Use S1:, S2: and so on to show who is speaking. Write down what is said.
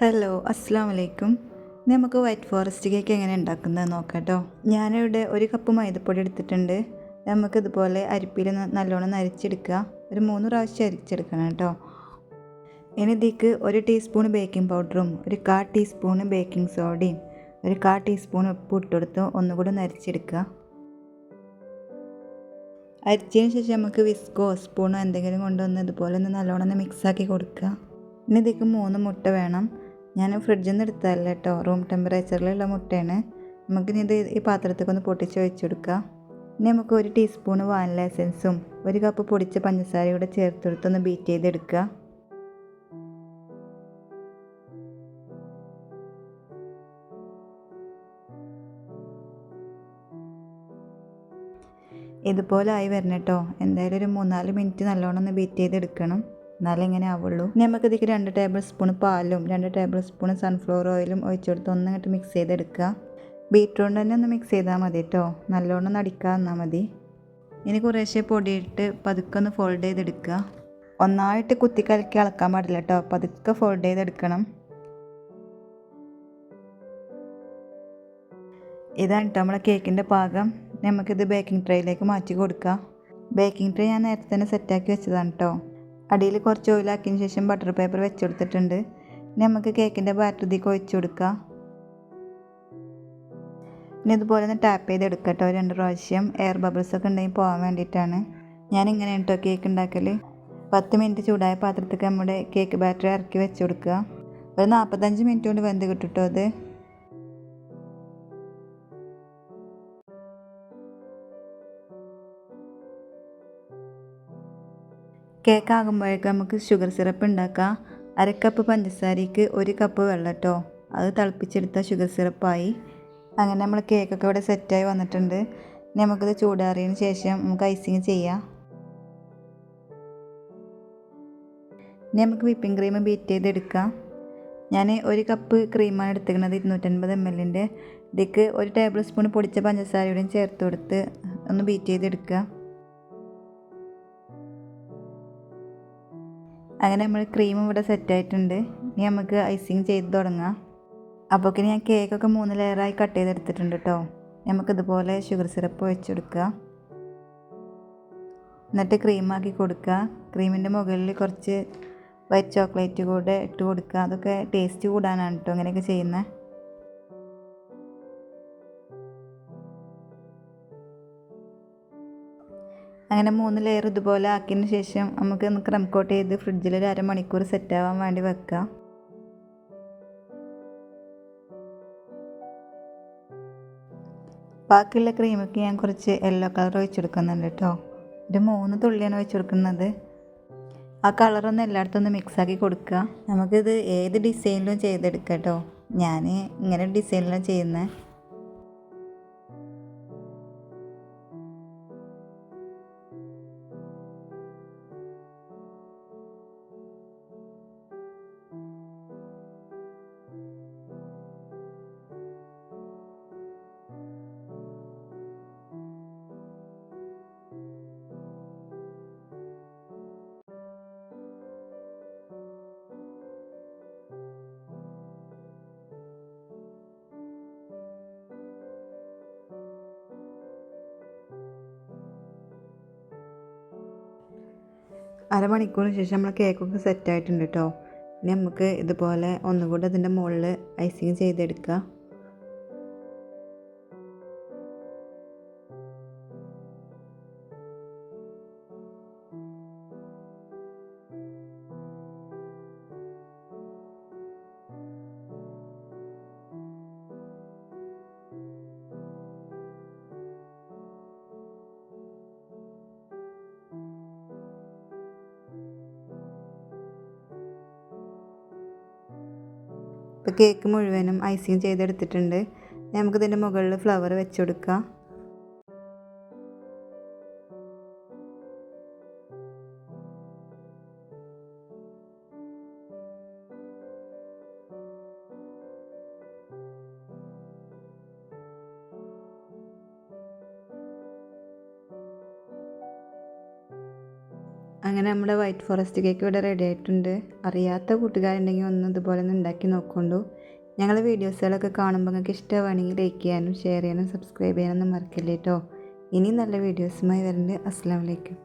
S1: Hello, അസ്സാം വലൈക്കും. നമുക്ക് വൈറ്റ് ഫോറസ്റ്റ് കേക്ക് എങ്ങനെ ഉണ്ടാക്കുന്നത് നോക്കാം കേട്ടോ. ഞാനിവിടെ ഒരു കപ്പ് മൈദപ്പൊടി എടുത്തിട്ടുണ്ട്. നമുക്കിതുപോലെ അരിപ്പിയിൽ നല്ലോണം നരിച്ചെടുക്കുക. ഒരു 3 പ്രാവശ്യം അരിച്ചെടുക്കണം കേട്ടോ. ഇനി ഇതിലേക്ക് 1 ടീസ്പൂൺ ബേക്കിംഗ് പൗഡറും 1/4 ടീസ്പൂൺ ബേക്കിംഗ് സോഡയും 1/4 ടീസ്പൂൺ ഉപ്പ് ഇട്ടെടുത്ത് ഒന്നുകൂടി നരിച്ചെടുക്കുക. അരിച്ചതിന് ശേഷം നമുക്ക് വിസ്കോ സ്പൂണോ എന്തെങ്കിലും കൊണ്ടുവന്ന് ഇതുപോലെ നല്ലോണം മിക്സാക്കി കൊടുക്കുക. ഇനി ഇതിലേക്ക് 3 മുട്ട വേണം. ഞാൻ ഫ്രിഡ്ജിൽ നിന്ന് എടുത്തതല്ല കേട്ടോ, റൂം ടെമ്പറേച്ചറിലുള്ള മുട്ടയാണ്. നമുക്കിനി ഇത് ഈ പാത്രത്തേക്ക് ഒന്ന് പൊട്ടിച്ച് വെച്ചെടുക്കുക. ഇനി നമുക്ക് 1 ടീസ്പൂൺ വാനില എസൻസും 1 കപ്പ് പൊടിച്ച പഞ്ചസാരയും കൂടെ ചേർത്തെടുത്തൊന്ന് ബീറ്റ് ചെയ്തെടുക്കുക. ഇതുപോലെ ആയി വരണം കേട്ടോ. എന്തായാലും ഒരു 3-4 മിനിറ്റ് നല്ലോണം ഒന്ന് ബീറ്റ് ചെയ്തെടുക്കണം, എന്നാലേ ഇങ്ങനെ ആവുള്ളൂ. നമുക്ക് ഇതിലേക്ക് 2 ടേബിൾ സ്പൂൺ പാലും 2 ടേബിൾ സ്പൂൺ സൺഫ്ലവർ ഓയിലും ഒഴിച്ചെടുത്ത് ഒന്നിങ്ങോട്ട് മിക്സ് ചെയ്തെടുക്കുക. ബീറ്റ്റൂട്ട് തന്നെ ഒന്ന് മിക്സ് ചെയ്താൽ മതി കേട്ടോ, നല്ലോണം നടിക്കാൻ തന്നാൽ മതി. ഇനി കുറേശ്ശെ പൊടിയിട്ട് പതുക്കെ ഒന്ന് ഫോൾഡ് ചെയ്തെടുക്കുക. ഒന്നായിട്ട് കുത്തിക്കലക്കി ഇളക്കാൻ പാടില്ല കേട്ടോ, പതുക്കെ ഫോൾഡ് ചെയ്തെടുക്കണം. ഇതാണ് കേട്ടോ നമ്മളെ കേക്കിൻ്റെ പാകം. നമുക്കിത് ബേക്കിംഗ് ട്രേയിലേക്ക് മാറ്റി കൊടുക്കുക. ബേക്കിംഗ് ട്രേ ഞാൻ നേരത്തെ തന്നെ സെറ്റാക്കി വെച്ചതാണ് കേട്ടോ. അടിയിൽ കുറച്ച് ഓയിലാക്കിയതിന് ശേഷം ബട്ടർ പേപ്പർ വെച്ചെടുത്തിട്ടുണ്ട്. ഇനി നമുക്ക് കേക്കിൻ്റെ ബാറ്റർ ഇതിലേക്ക് ഒഴിച്ചു കൊടുക്കുക. ഇനി ഇതുപോലെ ഒന്ന് ടാപ്പ് ചെയ്തെടുക്കുക കേട്ടോ 2 പ്രാവശ്യം. എയർ ബബിൾസ് ഒക്കെ ഉണ്ടെങ്കിൽ പോകാൻ വേണ്ടിയിട്ടാണ്. ഞാനിങ്ങനെ കേട്ടോ കേക്ക് ഉണ്ടാക്കൽ. 10 മിനിറ്റ് ചൂടായ പാത്രത്തേക്ക് നമ്മുടെ കേക്ക് ബാറ്റർ ഇറക്കി വെച്ച് കൊടുക്കുക. ഒരു 45 മിനിറ്റ് കൊണ്ട് വെന്ത് കിട്ടും കേട്ടോ അത്. കേക്ക് ആകുമ്പോഴേക്കും നമുക്ക് ഷുഗർ സിറപ്പ് ഉണ്ടാക്കാം. 1/2 കപ്പ് പഞ്ചസാരയ്ക്ക് 1 കപ്പ് വെള്ളം കേട്ടോ, അത് തിളപ്പിച്ചെടുത്ത ഷുഗർ സിറപ്പായി. അങ്ങനെ നമ്മൾ കേക്കൊക്കെ ഇവിടെ സെറ്റായി വന്നിട്ടുണ്ട്. നമുക്കിത് ചൂടാറിയതിന് ശേഷം നമുക്ക് ഐസിങ് ചെയ്യാം. ഇനി നമുക്ക് വിപ്പിംഗ് ക്രീം ബീറ്റ് ചെയ്തെടുക്കാം. ഞാൻ 1 കപ്പ് ക്രീമാണ് എടുത്തിരിക്കുന്നത്, 250 ml. ഇതിലേക്ക് 1 ടേബിൾ സ്പൂൺ പൊടിച്ച പഞ്ചസാരയുടെയും ചേർത്ത് കൊടുത്ത് ഒന്ന് ബീറ്റ് ചെയ്തെടുക്കുക. അങ്ങനെ നമ്മൾ ക്രീം ഇവിടെ സെറ്റായിട്ടുണ്ട്. ഇനി നമുക്ക് ഐസിങ് ചെയ്ത് തുടങ്ങാം. അപ്പോഴേക്കും ഞാൻ കേക്കൊക്കെ 3 ലെയറായി കട്ട് ചെയ്തെടുത്തിട്ടുണ്ട് കേട്ടോ. നമുക്കിതുപോലെ ഷുഗർ സിറപ്പ് ഒഴിച്ചെടുക്കുക. എന്നിട്ട് ക്രീമാക്കി കൊടുക്കുക. ക്രീമിൻ്റെ മുകളിൽ കുറച്ച് വൈറ്റ് ചോക്ലേറ്റ് കൂടെ ഇട്ട് കൊടുക്കുക. അതൊക്കെ ടേസ്റ്റ് കൂടാനാണ് കേട്ടോ അങ്ങനെയൊക്കെ ചെയ്യുന്നത്. അങ്ങനെ 3 ലെയർ ഇതുപോലെ ആക്കിയതിന് ശേഷം നമുക്ക് ക്രം കോട്ട് ചെയ്ത് ഫ്രിഡ്ജിൽ ഒരു 1/2 മണിക്കൂർ സെറ്റ് ആവാൻ വേണ്ടി വെക്കുക. ബാക്കിയുള്ള ക്രീമൊക്കെ ഞാൻ കുറച്ച് യെല്ലോ കളർ ഒഴിച്ചെടുക്കുന്നുണ്ട് കേട്ടോ. ഒരു 3 തുള്ളിയാണ് ഒഴിച്ചെടുക്കുന്നത്. ആ കളറൊന്ന് എല്ലായിടത്തും ഒന്ന് മിക്സാക്കി കൊടുക്കുക. നമുക്കിത് ഏത് ഡിസൈനിലും ചെയ്തെടുക്കാം കേട്ടോ. ഞാൻ ഇങ്ങനെ ഡിസൈനിലാണ് ചെയ്യുന്നത്. അരമണിക്കൂറിന് ശേഷം നമ്മൾ കേക്കൊക്കെ സെറ്റായിട്ടുണ്ട് കേട്ടോ. ഇനി നമുക്ക് ഇതുപോലെ ഒന്നുകൂടെ അതിൻ്റെ മുകളിൽ ഐസിങ് ചെയ്തെടുക്കുക. ഇപ്പോൾ കേക്ക് മുഴുവനും ഐസിങ് ചെയ്തെടുത്തിട്ടുണ്ട്. നമുക്കിതിൻ്റെ മുകളിൽ ഫ്ലവർ വെച്ച് കൊടുക്കാം. അങ്ങനെ നമ്മുടെ വൈറ്റ് ഫോറസ്റ്റ് കേക്ക് ഇവിടെ റെഡി ആയിട്ടുണ്ട്. അറിയാത്ത കൂട്ടുകാരുണ്ടെങ്കിൽ ഒന്ന് ഇതുപോലെ ഒന്ന് ഉണ്ടാക്കി നോക്കൊണ്ടു. ഞങ്ങളുടെ വീഡിയോസുകളൊക്കെ കാണുമ്പോൾ നിങ്ങൾക്ക് ഇഷ്ടമാണെങ്കിൽ ലൈക്ക് ചെയ്യാനും ഷെയർ ചെയ്യാനും സബ്സ്ക്രൈബ് ചെയ്യാനൊന്നും മറക്കില്ല കേട്ടോ. ഇനി നല്ല വീഡിയോസുമായി വരുന്നുണ്ട്. അസ്സലാമു അലൈക്കും.